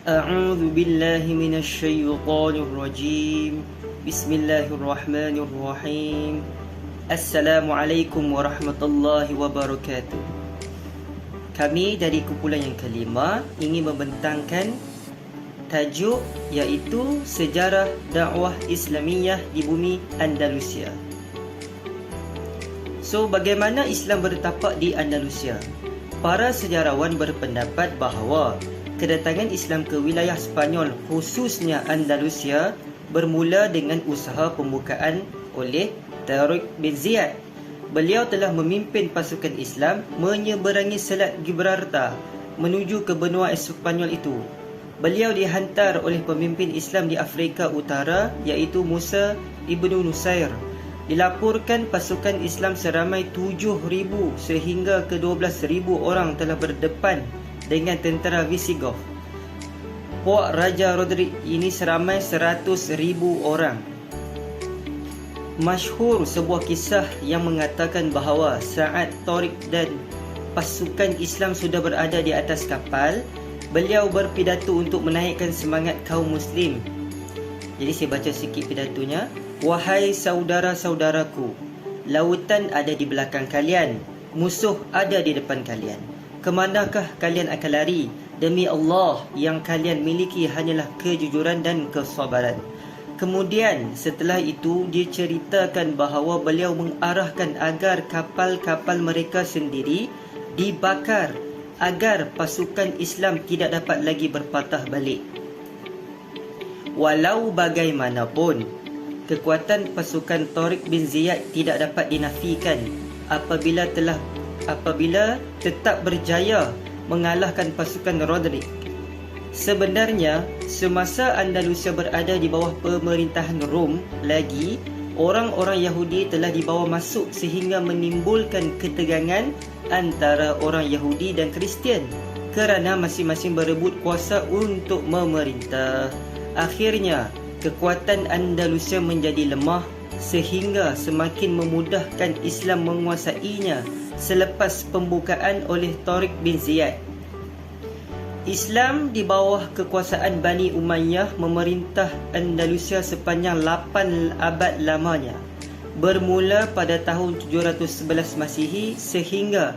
أعوذ بالله من الشيطان الرجيم بسم الله الرحمن الرحيم السلام عليكم ورحمة الله وبركاته. Kami dari kumpulan yang kelima ingin membentangkan tajuk iaitu Sejarah Dakwah Islamiyah di Bumi Andalusia. So, bagaimana Islam bertapak di Andalusia? Para sejarawan berpendapat bahawa kedatangan Islam ke wilayah Sepanyol, khususnya Andalusia, bermula dengan usaha pembukaan oleh Tariq bin Ziyad. Beliau telah memimpin pasukan Islam menyeberangi Selat Gibraltar menuju ke benua Sepanyol itu. Beliau dihantar oleh pemimpin Islam di Afrika Utara iaitu Musa ibnu Nusair. Dilaporkan pasukan Islam seramai 7,000 sehingga ke 12,000 orang telah berdepan dengan tentera Visigoth. Puak Raja Rodrik ini seramai 100,000 orang. Masyhur sebuah kisah yang mengatakan bahawa saat Tariq dan pasukan Islam sudah berada di atas kapal, beliau berpidato untuk menaikkan semangat kaum Muslim. Jadi saya baca sikit pidatonya. Wahai saudara-saudaraku, lautan ada di belakang kalian, musuh ada di depan kalian. Kemanakah kalian akan lari? Demi Allah, yang kalian miliki hanyalah kejujuran dan kesabaran. Kemudian setelah itu diceritakan bahawa beliau mengarahkan agar kapal-kapal mereka sendiri dibakar agar pasukan Islam tidak dapat lagi berpatah balik. Walau bagaimanapun, kekuatan pasukan Tariq bin Ziyad tidak dapat dinafikan apabila tetap berjaya mengalahkan pasukan Rodrik. Sebenarnya, semasa Andalusia berada di bawah pemerintahan Rom lagi, orang-orang Yahudi telah dibawa masuk sehingga menimbulkan ketegangan antara orang Yahudi dan Kristian kerana masing-masing berebut kuasa untuk memerintah. Akhirnya, kekuatan Andalusia menjadi lemah sehingga semakin memudahkan Islam menguasainya selepas pembukaan oleh Tariq bin Ziyad. Islam di bawah kekuasaan Bani Umayyah memerintah Andalusia sepanjang 8 abad lamanya, bermula pada tahun 711 Masihi sehingga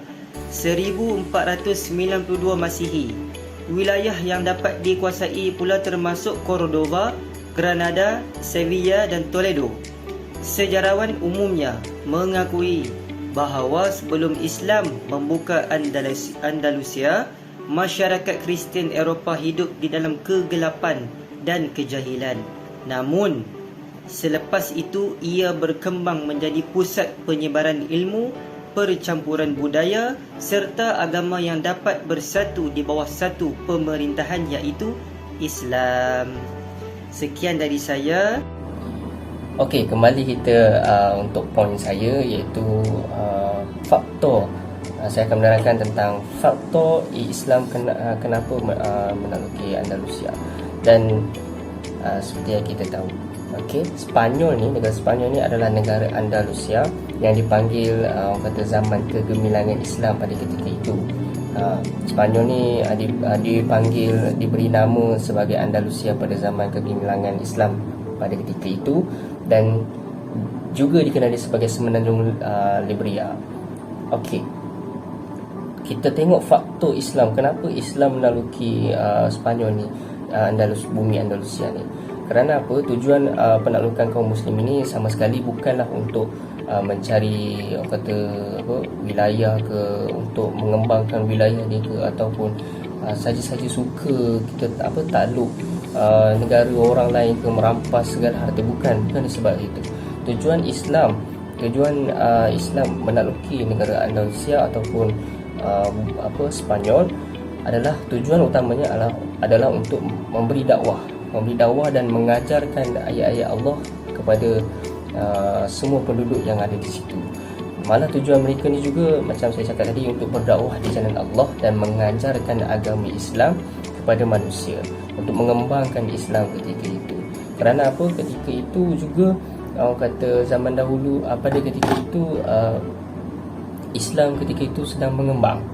1492 Masihi. Wilayah yang dapat dikuasai pula termasuk Cordoba, Granada, Sevilla dan Toledo. Sejarawan umumnya mengakui bahawa sebelum Islam membuka Andalusia, masyarakat Kristian Eropah hidup di dalam kegelapan dan kejahilan. Namun, selepas itu ia berkembang menjadi pusat penyebaran ilmu, percampuran budaya serta agama yang dapat bersatu di bawah satu pemerintahan iaitu Islam. Sekian dari saya. Okey, kembali kita untuk poin saya iaitu faktor. Saya akan menerangkan tentang faktor Islam kenapa menakluki Andalusia. Dan seperti yang kita tahu, okey, negara Sepanyol ni adalah negara Andalusia yang dipanggil orang kata zaman kegemilangan Islam pada ketika itu. Sepanyol ni diberi nama sebagai Andalusia pada zaman kegemilangan Islam pada ketika itu, dan juga dikenali sebagai Semenanjung Liberia. Okey, kita tengok faktor Islam. Kenapa Islam menaluki Sepanyol ni, bumi Andalusia ni? Kerana apa? Tujuan penaklukan kaum Muslim ini sama sekali bukanlah untuk mencari wilayah ke, untuk mengembangkan wilayah ni ke, ataupun saja-saja suka kita takluk negara orang lain ke, merampas segala harta. Bukan sebab itu. Tujuan Islam menakluki negara Andalusia ataupun Sepanyol adalah tujuan utamanya adalah untuk memberi dakwah dan mengajarkan ayat-ayat Allah kepada semua penduduk yang ada di situ. Malah tujuan mereka ni juga, macam saya cakap tadi, untuk berdakwah di jalan Allah dan mengajarkan agama Islam kepada manusia, untuk mengembangkan Islam ketika itu. Kerana apa? Ketika itu juga orang kata zaman dahulu, pada ketika itu Islam ketika itu sedang mengembang,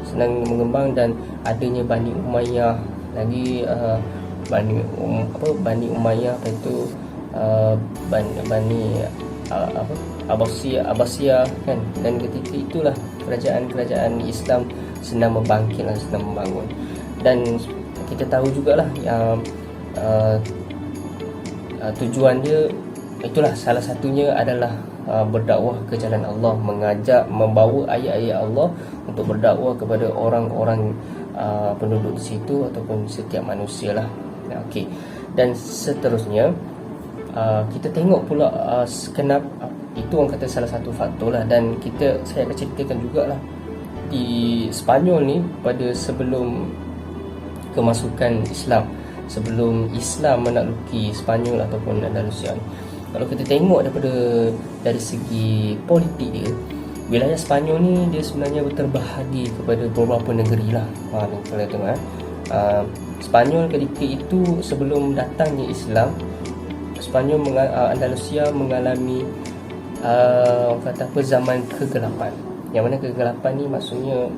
sedang mengembang, dan adanya Bani Umayyah lagi Bani Umayyah, lepas itu Bani Abbasiyah kan. Dan ketika itulah kerajaan Islam senang membangkit, senang membangun. Dan kita tahu jugalah yang tujuan dia itulah, salah satunya adalah berdakwah ke jalan Allah, mengajak, membawa ayat-ayat Allah untuk berdakwah kepada orang-orang penduduk di situ ataupun setiap manusia lah. Okey. Dan seterusnya kita tengok pula kenapa itu orang kata salah satu faktor lah. Dan saya akan ceritakan jugalah di Spanyol ni pada sebelum kemasukan Islam, sebelum Islam menakluki Spanyol ataupun Andalusia ni. Kalau kita tengok dari segi politik dia, wilayah Spanyol ni dia sebenarnya terbahagi kepada beberapa negeri lah. Kalau tengok Spanyol ketika itu sebelum datangnya Islam, Spanyol Andalusia mengalami orang kata apa, zaman kegelapan. Yang mana kegelapan ni maksudnya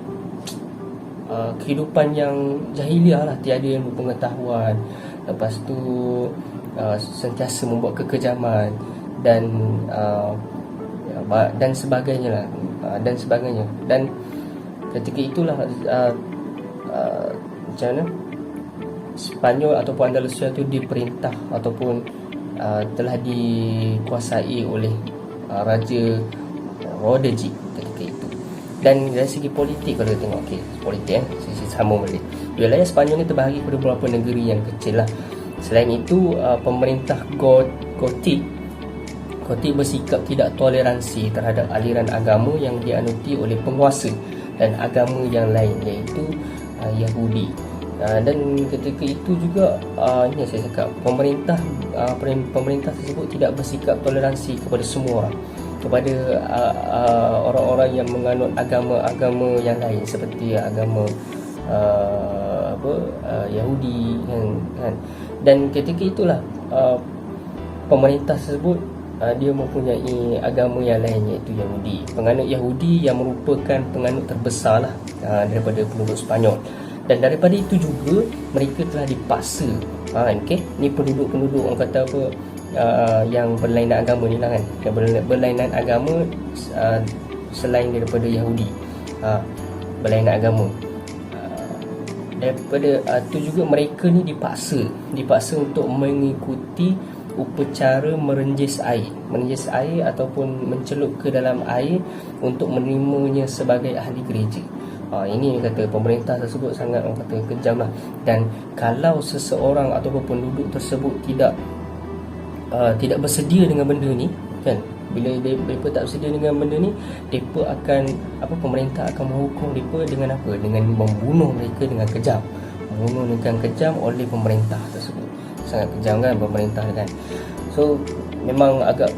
kehidupan yang jahiliah lah, tiada yang berpengetahuan, lepas tu sentiasa membuat kekejaman dan sebagainya lah, dan ketika itulah macam mana Spanyol ataupun Andalusia tu diperintah ataupun telah dikuasai oleh Raja Roderick ketika itu. Dan dari segi politik, kalau kita tengok politik sisi sama balik, wilayah Spanyol ni terbahagi pada beberapa negeri yang kecil lah. Selain itu pemerintah Gotik bersikap tidak toleransi terhadap aliran agama yang dianuti oleh penguasa dan agama yang lain, iaitu Yahudi. Dan ketika itu juga ini saya cakap, pemerintah tersebut tidak bersikap toleransi kepada semua orang, kepada orang-orang yang menganut agama-agama yang lain seperti agama Yahudi kan. Dan ketika itulah pemerintah tersebut dia mempunyai agama yang lain, iaitu Yahudi. Penganut Yahudi yang merupakan penganut terbesar lah daripada penduduk Spanyol. Dan daripada itu juga mereka telah dipaksa ni penduduk-penduduk orang kata apa, yang berlainan agama ni lah kan, yang berlainan agama selain daripada Yahudi, berlainan agama, daripada itu juga mereka ni dipaksa untuk mengikuti upacara merenjis air ataupun mencelup ke dalam air untuk menerimanya sebagai ahli gereja. Ini kata pemerintah tersebut sangat orang kata kejam lah. Dan kalau seseorang ataupun penduduk tersebut tidak bersedia dengan benda ni kan, bila mereka tak bersedia dengan benda ni, mereka akan pemerintah akan menghukum mereka dengan apa? Dengan membunuh mereka dengan kejam. Membunuh dengan kejam oleh pemerintah tersebut. Sangat kejam kan pemerintah kan. So memang agak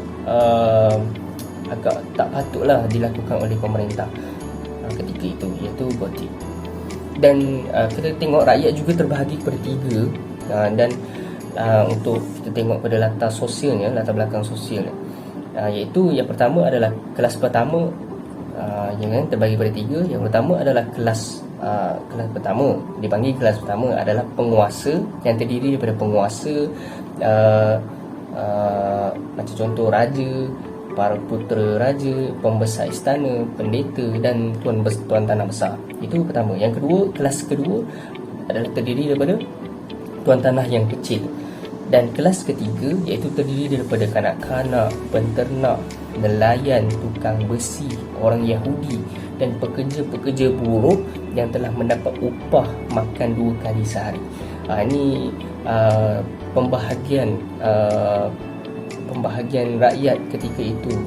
tak patutlah dilakukan oleh pemerintah ketika itu, iaitu Gotik. Dan kita tengok rakyat juga terbahagi kepada tiga. Dan untuk kita tengok pada latar belakang sosialnya, iaitu yang pertama adalah kelas pertama, yang terbagi pada tiga. Yang pertama adalah kelas pertama, dipanggil kelas pertama adalah penguasa, yang terdiri daripada penguasa macam contoh raja, para putera raja, pembesar istana, pendeta dan tuan tanah besar. Itu pertama. Yang kedua, kelas kedua adalah terdiri daripada tuan tanah yang kecil. Dan kelas ketiga iaitu terdiri daripada kanak-kanak, penternak, nelayan, tukang besi, orang Yahudi dan pekerja-pekerja buruh yang telah mendapat upah makan 2 kali sehari. Ini pembahagian rakyat ketika itu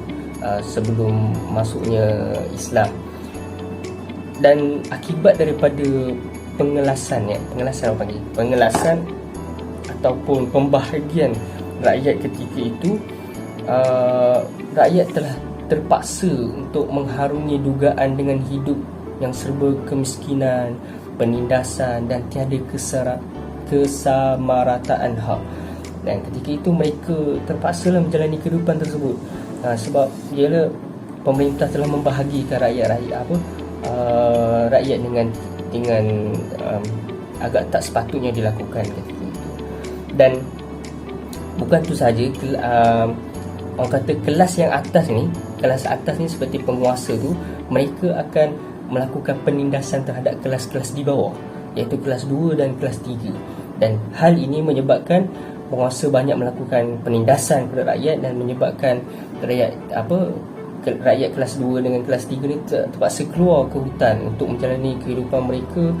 sebelum masuknya Islam. Dan akibat daripada pengelasan ataupun pembahagian rakyat ketika itu, rakyat telah terpaksa untuk mengharungi dugaan dengan hidup yang serba kemiskinan, penindasan dan tiada kesamarataan hak. Dan ketika itu mereka terpaksalah menjalani kehidupan tersebut, sebab ialah pemerintah telah membahagikan rakyat dengan agak tak sepatutnya dilakukan ketika itu. Dan bukan tu saja, orang kata kelas atas ni seperti penguasa tu, mereka akan melakukan penindasan terhadap kelas-kelas di bawah, iaitu kelas 2 dan kelas 3. Dan hal ini menyebabkan penguasa banyak melakukan penindasan kepada rakyat dan menyebabkan rakyat kelas 2 dengan kelas 3 ni terpaksa keluar ke hutan untuk menjalani kehidupan mereka,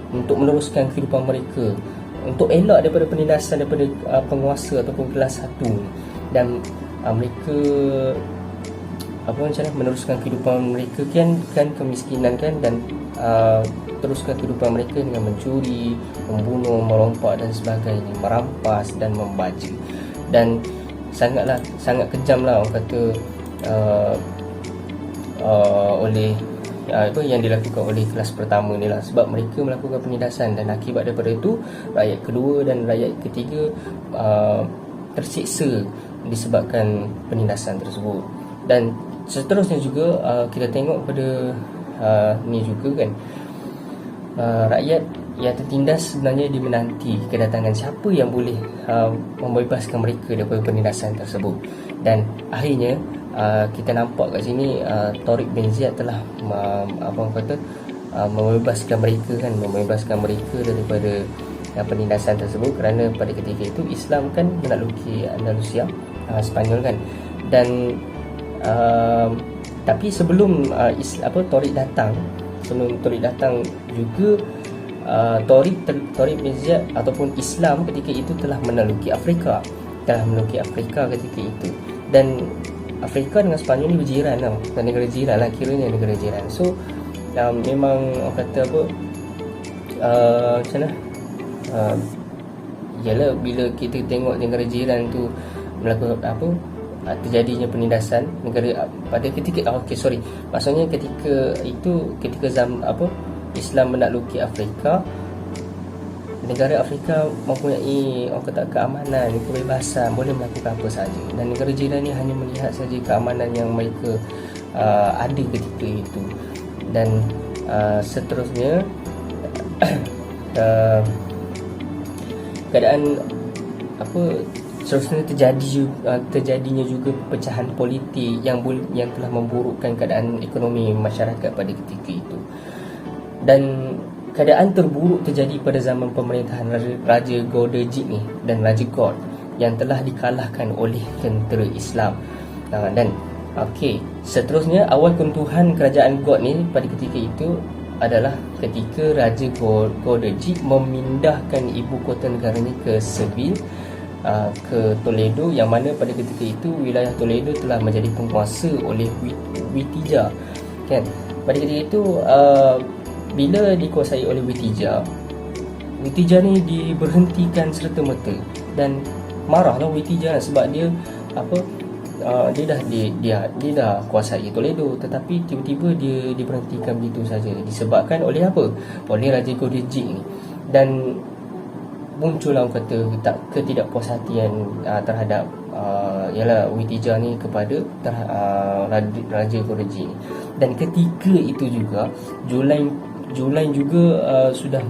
untuk meneruskan kehidupan mereka, untuk elak daripada penindasan daripada penguasa ataupun kelas 1. Dan mereka macam mana meneruskan kehidupan mereka kan kemiskinan kan, dan teruskan kehidupan mereka dengan mencuri, membunuh, merompak dan sebagainya, merampas dan membaja. Dan sangat kejam lah orang kata oleh yang dilakukan oleh kelas pertama ni lah, sebab mereka melakukan penindasan, dan akibat daripada itu rakyat kedua dan rakyat ketiga tersiksa disebabkan penindasan tersebut. Dan seterusnya juga kita tengok pada ni juga kan, rakyat yang tertindas sebenarnya dia menanti kedatangan siapa yang boleh membebaskan mereka daripada penindasan tersebut. Dan akhirnya kita nampak kat sini Tariq bin Ziyad telah membebaskan mereka daripada penindasan tersebut, kerana pada ketika itu Islam kan menakluki Andalusia, Spanyol kan. Dan tapi sebelum Tariq datang juga, Tariq bin Ziyad ataupun Islam ketika itu telah menaklukki Afrika ketika itu. Dan Afrika dengan Sepanyol ni berjiran tau, dan negara jiran lah, kiranya negara jiran. So memang orang kata macam mana, yalah, bila kita tengok negara jiran tu melakukan terjadinya penindasan negara pada ketika maksudnya ketika itu, ketika Islam menakluki Afrika, negara Afrika mempunyai orang kata keamanan, kebebasan, boleh melakukan apa sahaja, dan negara jiran ni hanya melihat saja keamanan yang mereka ada ketika itu. Dan seterusnya keadaan seterusnya terjadinya juga perpecahan politik yang telah memburukkan keadaan ekonomi masyarakat pada ketika itu. Dan keadaan terburuk terjadi pada zaman pemerintahan Raja Gordejid ni dan Raja God yang telah dikalahkan oleh tentera Islam. Dan seterusnya awal kuntuhan kerajaan God ni pada ketika itu adalah ketika Raja Gordejid memindahkan ibu kota negaranya ke Seville, ke Toledo, yang mana pada ketika itu wilayah Toledo telah menjadi penguasa oleh Witija kan. Pada ketika itu bila dikuasai oleh Witija ni diberhentikan serta-merta, dan marahlah Witija sebab dia dia dah kuasai Toledo, tetapi tiba-tiba dia diberhentikan begitu saja disebabkan oleh oleh Raja Gordejid ni. Dan muncullah orang kata ketidakpuashatian terhadap Witija ni kepada Raja Gordejid ni. Dan ketika itu juga Julain juga sudah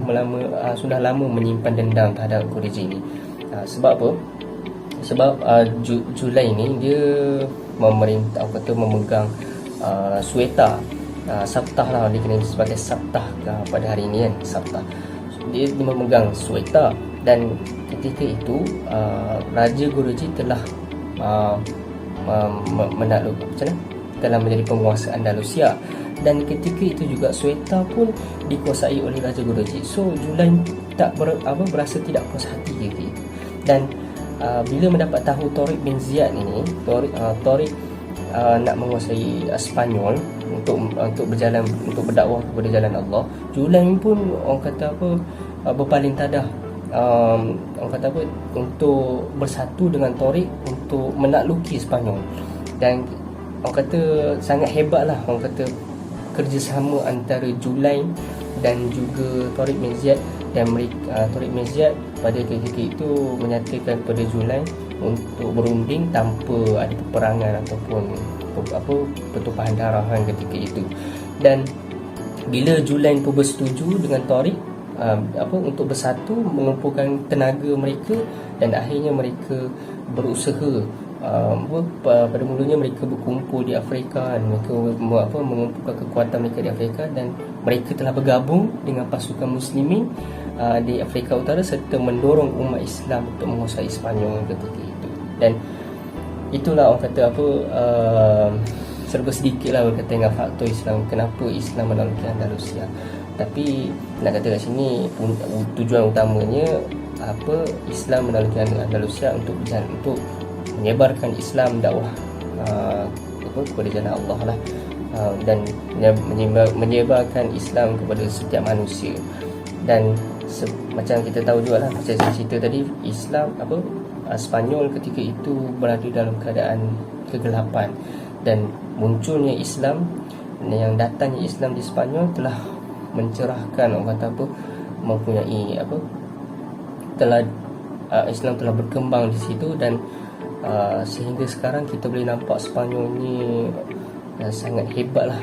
lama menyimpan dendam terhadap Gordejid ni. Sebab apa? Sebab Julain ni dia memegang Sueta, Sabtah lah, dia kena sebagai Sabtah pada hari ini kan, Sabtah. Dia memegang Sueta, dan ketika itu Raja Gordejid telah telah menjadi penguasa Andalusia, dan ketika itu juga Sueta pun dikuasai oleh Raja Gordejid. So Julain tak berasa tidak puas hati gitu. Dan bila mendapat tahu Tariq bin Ziyad ini, Tariq nak menguasai Spanyol untuk berjalan, untuk berdakwah kepada jalan Allah, Julain pun orang kata berpaling tadah untuk bersatu dengan Tariq untuk menakluki Spanyol. Dan orang kata sangat hebatlah orang kata kerjasama antara Julain dan juga Tariq bin Ziyad. Dan Tariq bin Ziyad pada ketika itu menyatakan kepada Julain untuk berunding tanpa ada peperangan ataupun pertumpahan darah ketika itu. Dan bila Julain pun bersetuju dengan Tariq, untuk bersatu, mengumpulkan tenaga mereka, dan akhirnya mereka berusaha. Pada mulanya mereka berkumpul di Afrika, dan mereka mengumpulkan kekuatan mereka di Afrika, dan mereka telah bergabung dengan pasukan muslimin di Afrika Utara serta mendorong umat Islam untuk menguasai Sepanyol ketika itu. Dan itulah orang kata serba sedikit lah orang kata dengan faktor Islam, kenapa Islam menaklukkan Andalusia. Tapi nak kata kat sini, tujuan utamanya Islam menaklukkan Andalusia untuk menyebarkan Islam, dakwah kepada jalan Allah lah, dan menyebarkan Islam kepada setiap manusia. Dan macam kita tahu juga lah, macam saya cerita tadi, Islam Sepanyol ketika itu berada dalam keadaan kegelapan, dan munculnya Islam, yang datangnya Islam di Sepanyol telah mencerahkan, orang kata mempunyai Islam telah berkembang di situ, dan sehingga sekarang kita boleh nampak Sepanyol ni sangat hebat lah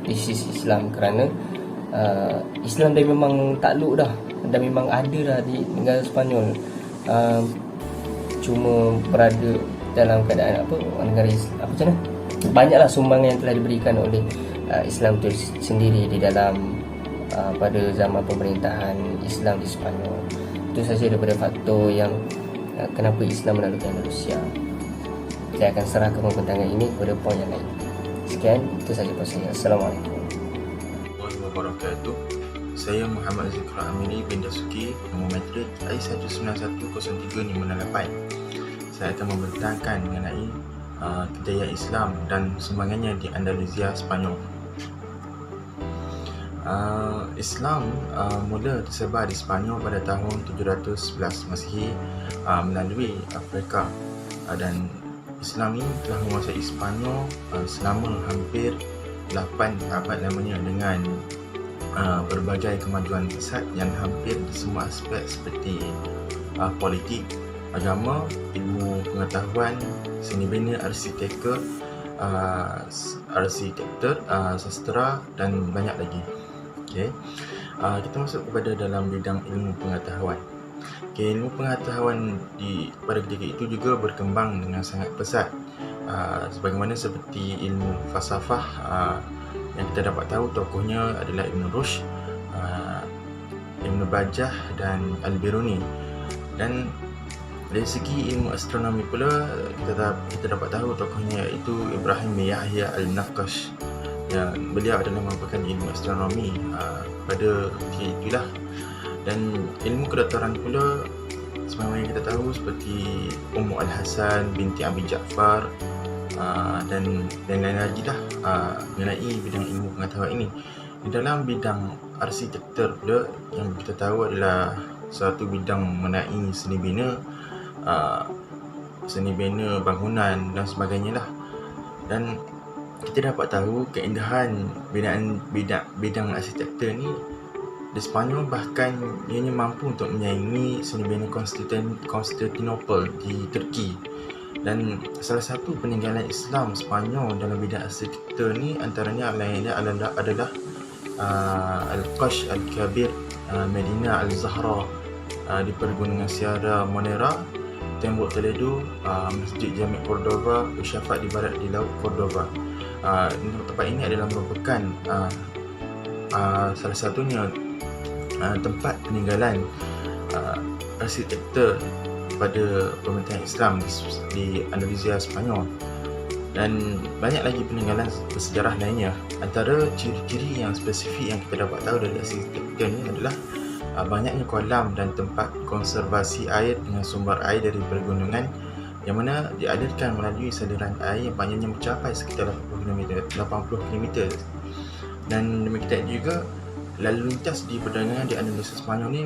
di sisi Islam, kerana Islam dah memang takluk dah memang ada dah di negara Sepanyol, cuma berada dalam keadaan negara Islam, macam mana, banyaklah sumbangan yang telah diberikan oleh Islam itu sendiri di dalam pada zaman pemerintahan Islam di Sepanyol. Itu saja daripada faktor yang kenapa Islam menaklukkan Andalusia. Saya akan serahkan pembentangan ini kepada poin yang lain. Sekian, itu saja pasal saya. Assalamualaikum warahmatullahi wabarakatuh. Saya Muhammad Zikra Amiri bin Dasuki, nombor matrik I1910358. Saya akan membentangkan mengenai kejayaan Islam dan sumbangannya di Andalusia, Sepanyol. Islam mula tersebar di Sepanyol pada tahun 711 Masihi melalui Afrika, dan Islam ini telah menguasai Sepanyol selama hampir 8 abad lamanya, dengan berbagai kemajuan pesat yang hampir di semua aspek seperti politik, agama, ilmu pengetahuan, seni bina, arsitektur, sastra dan banyak lagi. Kita masuk kepada dalam bidang ilmu pengetahuan. Ilmu pengetahuan pada ketika itu juga berkembang dengan sangat pesat, sebagaimana seperti ilmu falsafah yang kita dapat tahu tokohnya adalah Ibn Rushd, Ibn Bajjah dan Al-Biruni. Dan dari segi ilmu astronomi pula, kita dapat tahu tokohnya iaitu Ibrahim bin Yahya Al-Naqash. Beliau adalah merupakan ilmu astronomi pada ketika itulah. Dan ilmu kedoktoran pula, sebagaimana yang kita tahu, seperti Ummu Al-Hasan binti Abi Ja'far dan lain-lain lagi lah mengenai bidang ilmu pengetahuan ini. Di dalam bidang arsitektur pula, yang kita tahu adalah satu bidang mengenai seni bina bangunan dan sebagainya lah. Dan kita dapat tahu keindahan bidang arsitektur ni di Sepanyol, bahkan ianya mampu untuk menyaingi seni bina Konstantinopel di Turki. Dan salah satu peninggalan Islam Sepanyol dalam bidang arsitektur ni antaranya adalah Al-Qash Al-Kabir, Medina Al-Zahra di pergunungan Sierra Monera, Tembok Toledo, Masjid Jami' Cordova, Syafat di barat di Laut Cordova. Tempat ini adalah merupakan salah satunya tempat peninggalan arsitektur pada pemerintahan Islam di Andalusia, Sepanyol. Dan banyak lagi peninggalan bersejarah lainnya. Antara ciri-ciri yang spesifik yang kita dapat tahu dari arsitektur ini adalah banyaknya kolam dan tempat konservasi air dengan sumber air dari pergunungan, yang mana dialirkan melalui saluran air yang panjangnya mencapai sekitar 80 km. Dan demikian juga lalu lintas di perdagangan di Andalusia, Sepanyol ni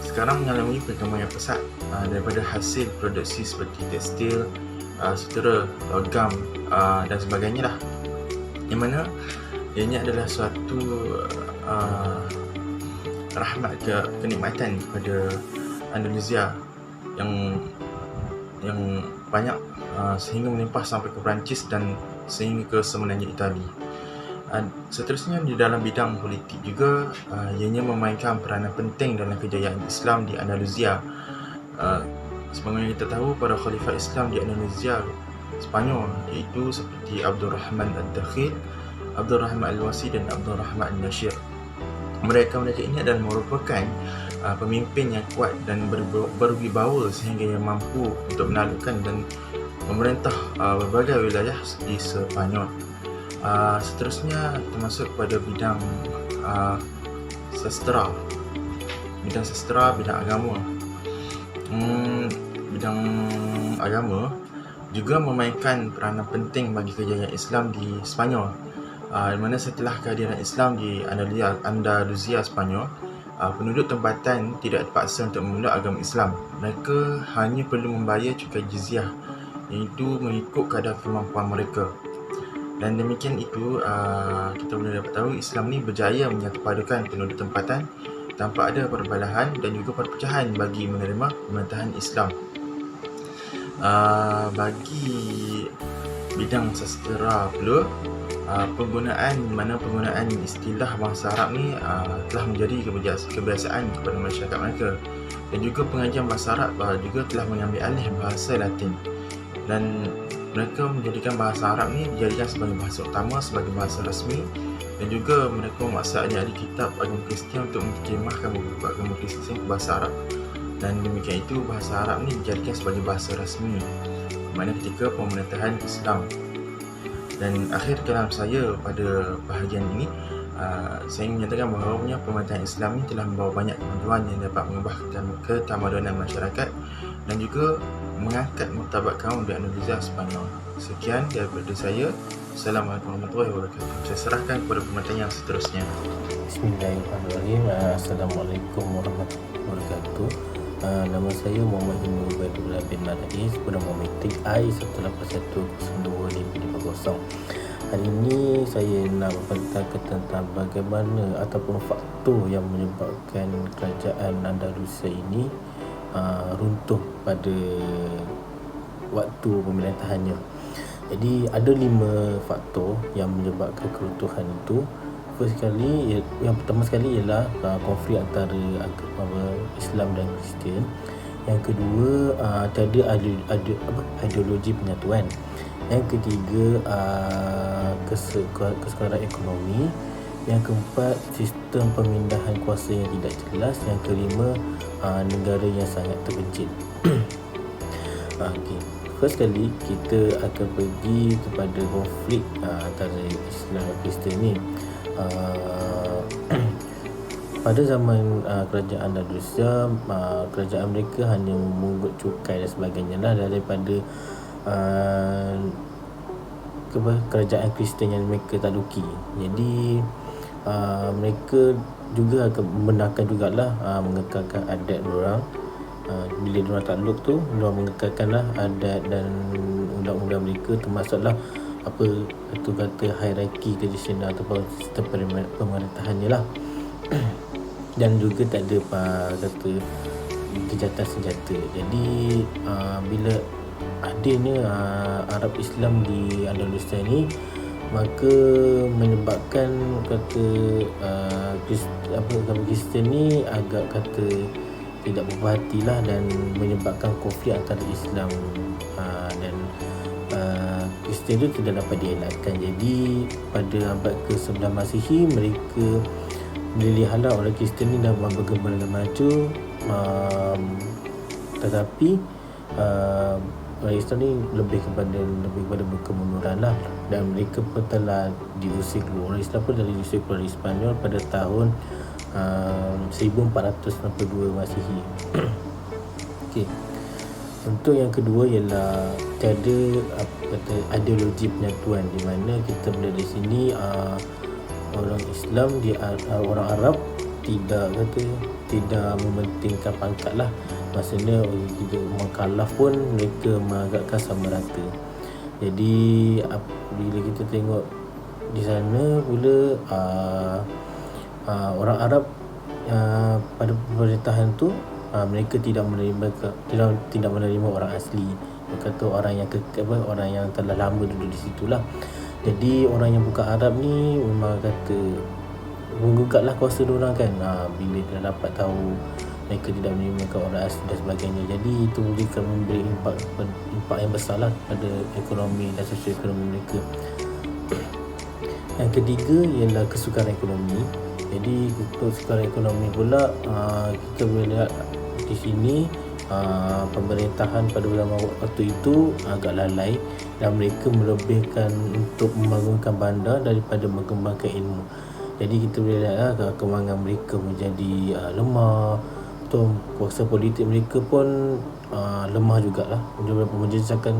sekarang mengalami perkembangan pesat daripada hasil produksi seperti tekstil, sutera, logam dan sebagainya lah, yang mana ianya adalah suatu rahmat kenikmatan kepada Andalusia yang banyak sehingga melimpah sampai ke Perancis dan sehingga ke semenanjung Itali. Seterusnya di dalam bidang politik juga, ianya memainkan peranan penting dalam kejayaan Islam di Andalusia. Sebagaimana kita tahu, para khalifah Islam di Andalusia Spanyol iaitu seperti Abdul Rahman Ad-Dakhil, Abdul Rahman Al-Wasi dan Abdul Rahman Al-Nashir. Mereka ini adalah merupakan pemimpin yang kuat dan berwibawa sehingga ia mampu untuk menaklukkan dan memerintah berbagai wilayah di Sepanyol. Seterusnya termasuk pada bidang sastra, bidang agama. Bidang agama juga memainkan peranan penting bagi kejayaan Islam di Sepanyol, di mana setelah kehadiran Islam di Andalusia Sepanyol, penduduk tempatan tidak terpaksa untuk memeluk agama Islam. Mereka hanya perlu membayar cukai jizyah, iaitu mengikut kadar kemampuan mereka. Dan demikian itu, kita boleh dapat tahu Islam ni berjaya menyatupadukan penduduk tempatan tanpa ada perbalahan dan juga perpecahan bagi menerima pemerintahan Islam. Bagi bidang sastra pula, penggunaan istilah bahasa Arab ni telah menjadi kebiasaan kepada masyarakat mereka, dan juga pengajian bahasa Arab juga telah mengambil alih bahasa Latin, dan mereka menjadikan bahasa Arab ni dijadikan sebagai bahasa utama, sebagai bahasa rasmi, dan juga mereka memaksa ahli kitab agama Kristian untuk menterjemahkan buku agama Kristian ke bahasa Arab, dan demikian itu bahasa Arab ni dijadikan sebagai bahasa rasmi mana ketika pemerintahan Islam. Dan akhir kalam saya pada bahagian ini, saya ingin menyatakan bahawa pemerintahan Islam ini telah membawa banyak kemajuan yang dapat mengubah ketamadunan masyarakat dan juga mengangkat martabat kaum di Andalusia Sepanyol. Sekian daripada saya. Assalamualaikum warahmatullahi wabarakatuh. Saya serahkan kepada pematang yang seterusnya. Bismillahirrahmanirrahim. Assalamualaikum warahmatullahi wabarakatuh. Nama saya Muhammad Hindu Ubaidullah bin Marais, bernama metik I1810250. Hari ini saya nak bercerita tentang bagaimana ataupun faktor yang menyebabkan kerajaan Andalusia ini runtuh pada waktu pemerintahannya. Jadi ada 5 faktor yang menyebabkan keruntuhan itu. First sekali, yang pertama sekali ialah konflik antara Islam dan Kristian. Yang kedua, tiada ideologi penyatuan. Yang ketiga, kesekaran ekonomi. Yang keempat, sistem pemindahan kuasa yang tidak jelas. Yang kelima, negara yang sangat terpencil. Okay. First kali kita akan pergi kepada konflik antara Islam dan Kristian ni. Pada zaman kerajaan Andalusia, kerajaan mereka hanya memungut cukai dan sebagainya lah daripada kerajaan Kristian yang mereka takluki. Jadi mereka juga akan membenarkan jugalah mengekalkan adat diorang. Bila diorang takluk tu, diorang mengekalkanlah adat dan undang-undang mereka, termasuklah apa itu kata hierarki tradisional ataupun sistem pemerintahannya lah. Dan juga tak ada kata kejahatan senjata. Jadi bila adanya Arab Islam di Andalusia ni, maka menyebabkan kata agama Kristian ni agak kata tidak berhati lah, dan menyebabkan konflik antara Islam dan Kristian itu tidak dapat dielakkan. Jadi pada abad ke-11 Masihi, mereka dilihatlah orang Kristian ni dah berkembang dengan maju, tetapi orang Islam ni lebih kepada kemunduran lah, dan mereka pun telah diusir keluar. Orang Islam pun telah diusir keluar dari Sepanyol pada tahun 1492 Masihi. Okey. Untuk yang kedua ialah tiada ideologi penyatuan, di mana kita berada di sini orang Islam orang Arab tidak mementingkan pangkat lah. Maksudnya mukallaf pun mereka menganggapkan sama rata. Jadi bila kita tengok di sana pula orang Arab pada pemerintahan tu mereka tidak menerima orang asli. Mereka kata orang yang telah lama duduk di situlah. Jadi orang yang bukan Arab ni memang kata menggugatlah kuasa diorang kan, bila dia dapat tahu mereka tidak menerima orang asli dan sebagainya. Jadi itu akan memberi impak yang besar lah pada ekonomi dan sosial ekonomi mereka. Yang ketiga ialah kesukaran ekonomi. Jadi untuk kesukaran ekonomi pula, kita boleh lihat di sini pemerintahan pada zaman waktu itu agak lalai dan mereka melebihkan untuk membangunkan bandar daripada mengembangkan ilmu. Jadi kita boleh lihat kembangan mereka menjadi lemah. Betul, kuasa politik mereka pun lemah jugalah. Dia menjejakkan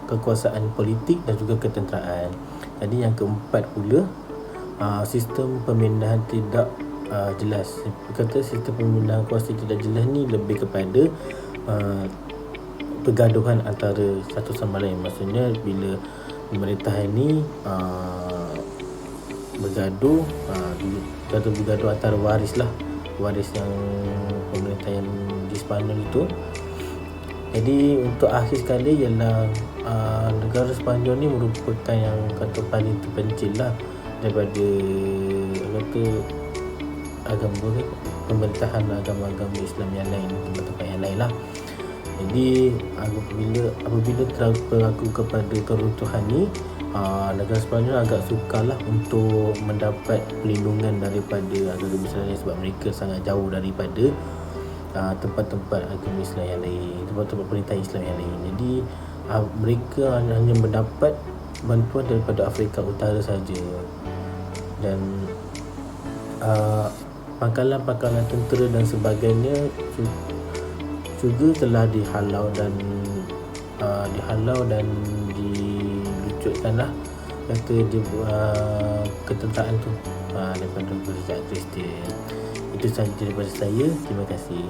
kekuasaan politik dan juga ketenteraan. Jadi yang keempat pula, sistem pemindahan tidak jelas. Kata sistem pemindahan kuasa tidak jelas ni lebih kepada pergaduhan antara satu sama lain. Maksudnya bila pemerintahan ni bergaduh, bergaduh antara waris yang pemerintah yang di Sepanyol itu. Jadi untuk akhir sekali ialah negara Sepanyol ni merupakan yang kata paling terpencil lah daripada kata pemerintahan agama-agama Islam yang lain, tempat-tempat yang lain lah. Jadi apabila berlaku kepada keruntuhan ni, negara Sepanyol agak sukarlah untuk mendapat perlindungan daripada agama Islam lain sebab mereka sangat jauh daripada tempat-tempat agama Islam yang lain, tempat-tempat perintah Islam yang lain. Jadi mereka hanya mendapat bantuan daripada Afrika Utara saja. Dan pangkalan-pangkalan tentera dan sebagainya juga telah dihalau dan dilucutkanlah kata ketenteraan tu daripada kerajaan Kristian. Itu sahaja daripada saya. Terima kasih.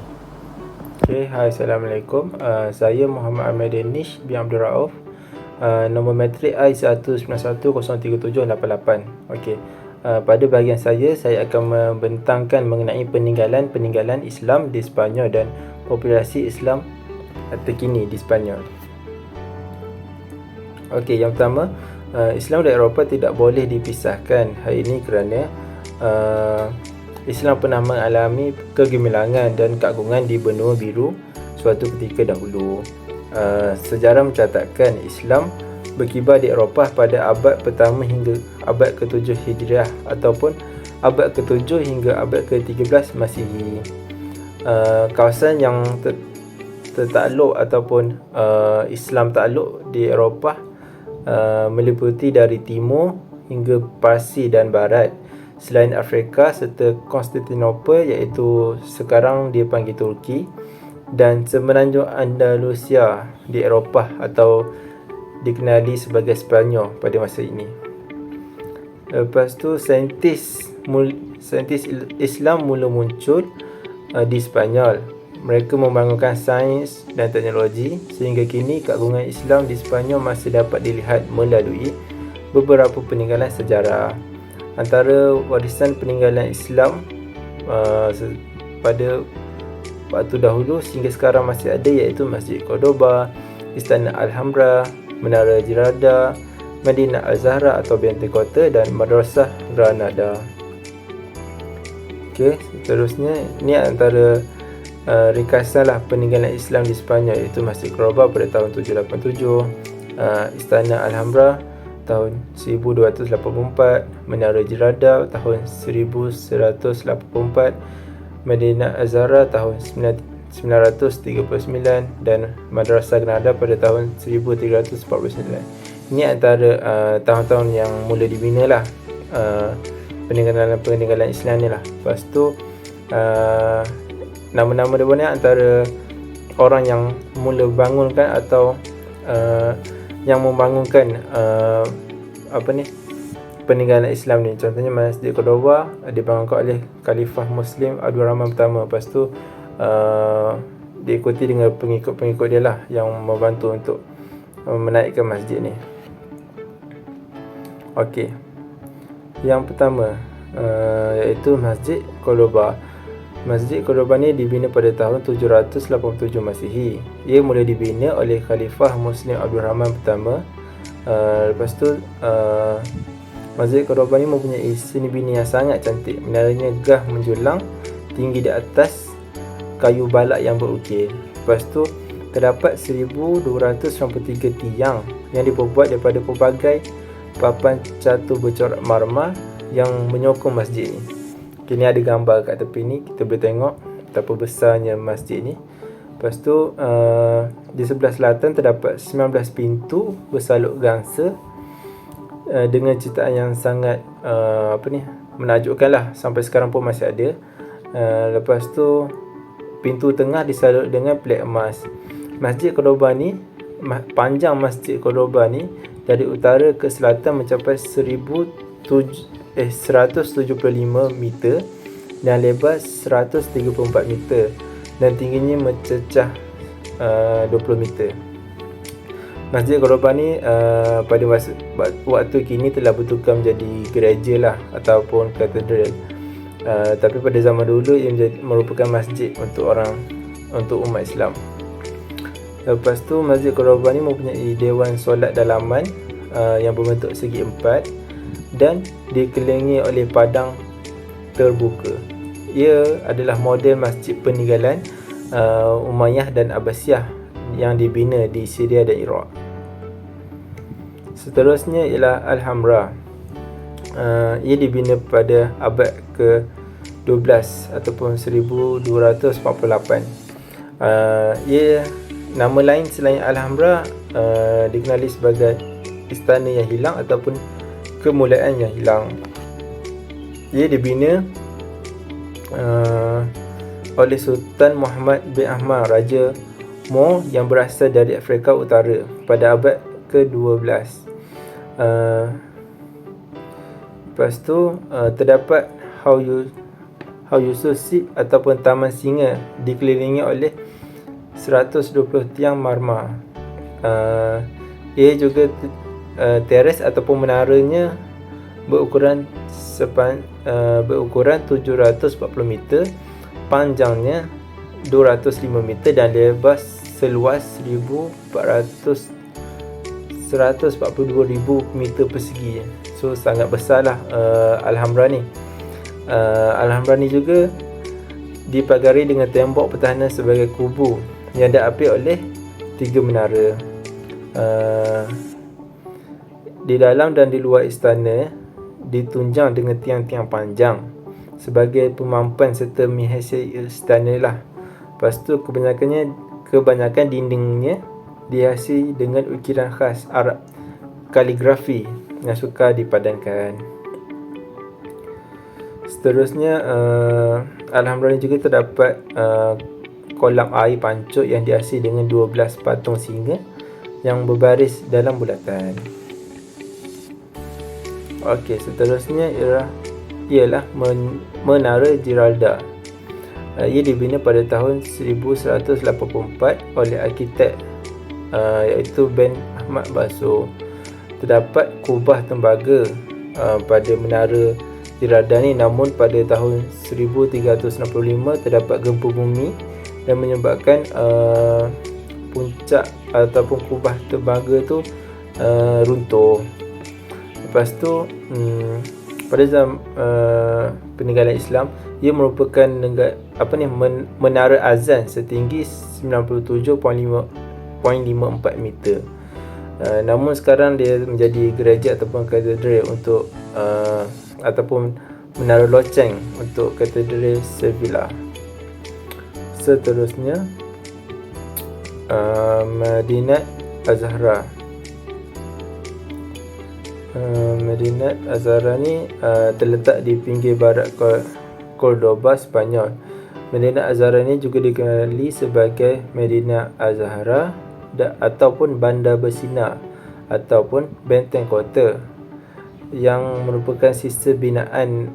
Okay, hai, Assalamualaikum. Saya Muhammad Ahmad Danish bin Abdul Rauf. Nombor matrik I191037888. Okey. Pada bahagian saya akan membentangkan mengenai peninggalan Islam di Sepanyol dan populasi Islam terkini di Sepanyol. Okey, yang pertama, Islam dan Eropah tidak boleh dipisahkan. Hal ini kerana Islam pernah mengalami kegemilangan dan keagungan di benua biru suatu ketika dahulu. Sejarah mencatatkan Islam berkibar di Eropah pada abad pertama hingga abad ke-7 Hijriah ataupun abad ke-7 hingga abad ke-13 Masihi. Kawasan yang tertakluk ataupun Islam takluk di Eropah meliputi dari timur hingga Parsi dan barat, selain Afrika serta Konstantinopel iaitu sekarang dipanggil Turki, dan semenanjung Andalusia di Eropah atau dikenali sebagai Sepanyol pada masa ini. Lepas tu saintis Islam mula muncul di Sepanyol. Mereka membangunkan sains dan teknologi sehingga kini keagungan Islam di Sepanyol masih dapat dilihat melalui beberapa peninggalan sejarah. Antara warisan peninggalan Islam pada waktu dahulu sehingga sekarang masih ada iaitu Masjid Cordoba, Istana Alhambra, Menara Girarda, Madinah Al-Zahra atau benteng kota, dan Madrasah Granada. Okey, seterusnya ini antara ringkasanlah peninggalan Islam di Sepanyol, iaitu Masjid Cordoba pada tahun 787, Istana Alhambra tahun 1284, Menara Girarda tahun 1184, Madinah Al-Zahra tahun 939 dan Madrasah Granada pada tahun 1349. Ini antara tahun-tahun yang mula dibina lah peninggalan Islam ni lah. Lepas tu nama-nama dia ni antara orang yang mula bangunkan atau yang membangunkan peninggalan Islam ni. Contohnya Masjid Cordoba dibangunkan oleh Khalifah Muslim Abdul Rahman pertama. Lepas tu diikuti dengan pengikut-pengikut dia lah yang membantu untuk menaikkan masjid ni. Okey, yang pertama iaitu Masjid Cordoba. Masjid Cordoba ni dibina pada tahun 787 Masihi. Ia mula dibina oleh Khalifah Muslim Abdul Rahman pertama Lepas tu Masjid Cordoba ni mempunyai seni bina yang sangat cantik. Menaranya gah menjulang tinggi di atas kayu balak yang berukir. Lepas tu terdapat 1293 tiang yang diperbuat daripada pelbagai papan catur bercorak marmar yang menyokong masjid ni. Kini ada gambar kat tepi ni, kita boleh tengok betapa besarnya masjid ni. Lepas tu di sebelah selatan terdapat 19 pintu bersaluk gangsa dengan ciptaan yang sangat menakjubkan lah. Sampai sekarang pun masih ada. Lepas tu pintu tengah disalut dengan pelik emas. Masjid Cordoba ni, panjang Masjid Cordoba ni dari utara ke selatan mencapai 175 meter dan lebar 134 meter dan tingginya mencecah 20 meter. Masjid Cordoba ni pada waktu kini telah bertukar menjadi gereja lah ataupun katedral. Tapi pada zaman dulu ia merupakan masjid untuk umat Islam. Lepas tu Masjid Cordoba ni mempunyai dewan solat dalaman yang berbentuk segi empat dan dikelilingi oleh padang terbuka. Ia adalah model masjid peninggalan Umayyah dan Abbasiyah yang dibina di Syria dan Iraq. Seterusnya ialah Alhambra. Ia dibina pada abad ke-12 ataupun 1248. Ia nama lain selain Alhambra dikenali sebagai istana yang hilang ataupun kemuliaan yang hilang. Ia dibina oleh Sultan Muhammad bin Ahmad, Raja Moor yang berasal dari Afrika Utara pada abad ke-12. Lepas tu terdapat Haus Yusuf Sip ataupun Taman Singa dikelilingi oleh 120 tiang marmar. Ia juga teres ataupun menaranya berukuran 740 meter, panjangnya 205 meter dan lebar seluas 142,000 meter persegi. So sangat besarlah Alhambra ni. Alhambra ni juga dipagari dengan tembok pertahanan sebagai kubu yang diapit oleh 3 menara. Di dalam dan di luar istana ditunjang dengan tiang-tiang panjang sebagai pemampan serta menghiasi istana lah. Lepas tu kebanyakan dindingnya dihiasi dengan ukiran khas Arab, kaligrafi yang suka dipadankan. Seterusnya Alhambra ni juga terdapat kolam air pancut yang dihiasi dengan 12 patung singa yang berbaris dalam bulatan. Okey, seterusnya ialah Menara Giralda. Ia dibina pada tahun 1184 oleh arkitek iaitu Ben Ahmad Baso. Terdapat kubah tembaga pada Menara Giralda ni, namun pada tahun 1365 terdapat gempa bumi dan menyebabkan puncak ataupun kubah tembaga tu runtuh. Lepas tu pada zaman peninggalan Islam, ia merupakan menara azan setinggi 97.54 meter. Namun sekarang dia menjadi gereja ataupun katedral untuk ataupun menara loceng untuk katedral Sevilla. Seterusnya Madinat Az-Zahra. Madinat Az-Zahra ni terletak di pinggir barat Cordoba, Spanyol. Madinat Az-Zahra ni juga dikenali sebagai Madinat Az-Zahra ataupun Bandar Bersinar ataupun Benteng Kota, yang merupakan sisa binaan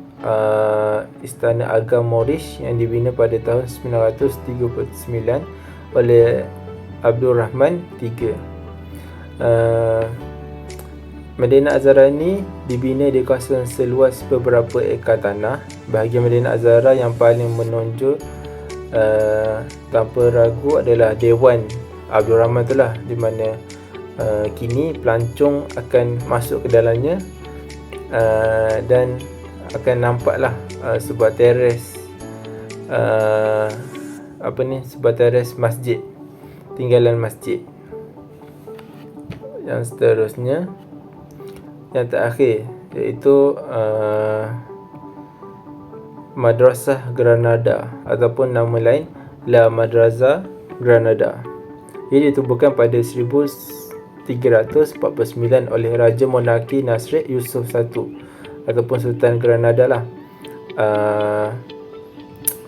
Istana Agam Moorish yang dibina pada tahun 939 oleh Abdul Rahman III. Madinat Az-Zahra ni dibina di kawasan seluas beberapa ekar tanah. Bahagian Madinat Az-Zahra yang paling menonjol tanpa ragu adalah Dewan Abdul Rahman itulah, di mana kini pelancong akan masuk ke dalamnya dan akan nampaklah sebuah teres sebuah teres masjid, tinggalan masjid. Yang seterusnya, yang terakhir, iaitu Madrasah Granada ataupun nama lain La Madrasa Granada. Ia ditubuhkan pada 1349 oleh Raja Monarki Nasrid Yusuf I ataupun Sultan Granada lah.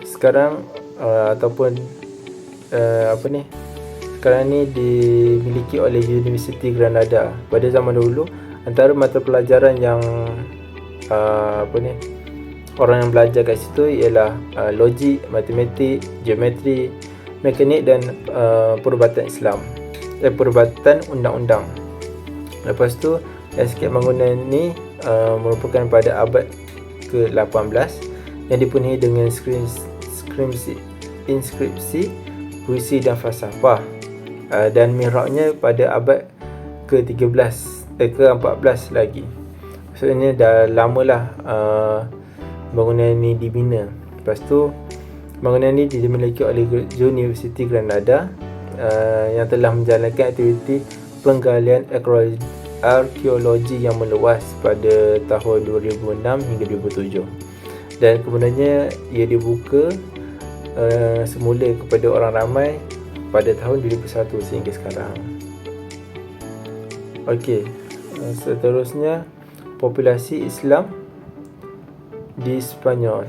Sekarang sekarang ni dimiliki oleh Universiti Granada. Pada zaman dahulu, antara mata pelajaran yang orang yang belajar kat situ ialah logik, matematik, geometri, mekanik dan perubatan Islam, perubatan undang-undang. Lepas tu, escape bangunan ni merupakan pada abad ke-18 yang dipenuhi dengan inskripsi, puisi dan falsafah, dan mihrabnya pada abad ke-14 lagi. Maksudnya dah lamalah bangunan ni dibina. Lepas tu bangunan ni dimiliki oleh Universiti Granada yang telah menjalankan aktiviti penggalian arkeologi yang meluas pada tahun 2006 hingga 2007, dan kemudiannya ia dibuka semula kepada orang ramai pada tahun 2001 sehingga sekarang. Okey, seterusnya populasi Islam di Sepanyol.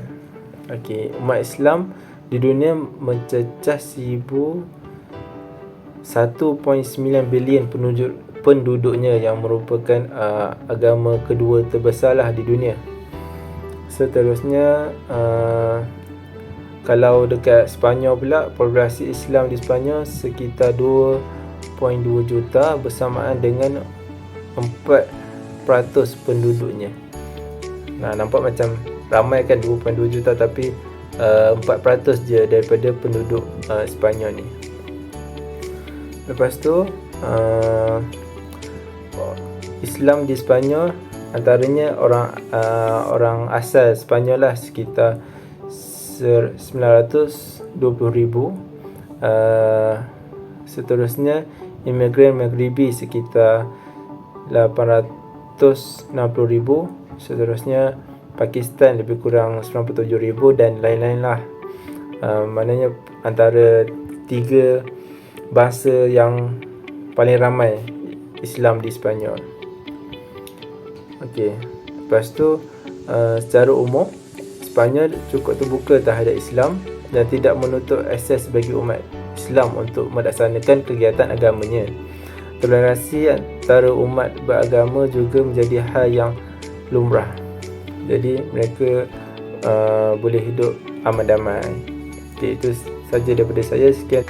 Okey, umat Islam di dunia mencecah 1.9 bilion penduduknya, yang merupakan agama kedua terbesarlah di dunia. Seterusnya, kalau dekat Sepanyol pula, populasi Islam di Sepanyol sekitar 2.2 juta bersamaan dengan 4% penduduknya. Nah, nampak macam ramai kan, 2.2 juta, tapi 4% je daripada penduduk Sepanyol ni. Lepas tu, Islam di Sepanyol antaranya orang asal Sepanyol lah sekitar 920,000. Seterusnya imigran Maghribi sekitar 860,000. Seterusnya Pakistan lebih kurang 97,000 dan lain-lain lah. Maknanya antara 3 bangsa yang paling ramai Islam di Sepanyol. Okey, lepas tu secara umum Sepanyol cukup terbuka terhadap Islam dan tidak menutup akses bagi umat Islam untuk melaksanakan kegiatan agamanya. Toleransi antara umat beragama juga menjadi hal yang lumrah. Jadi mereka boleh hidup aman damai. Okey, itu saja daripada saya. Sekian.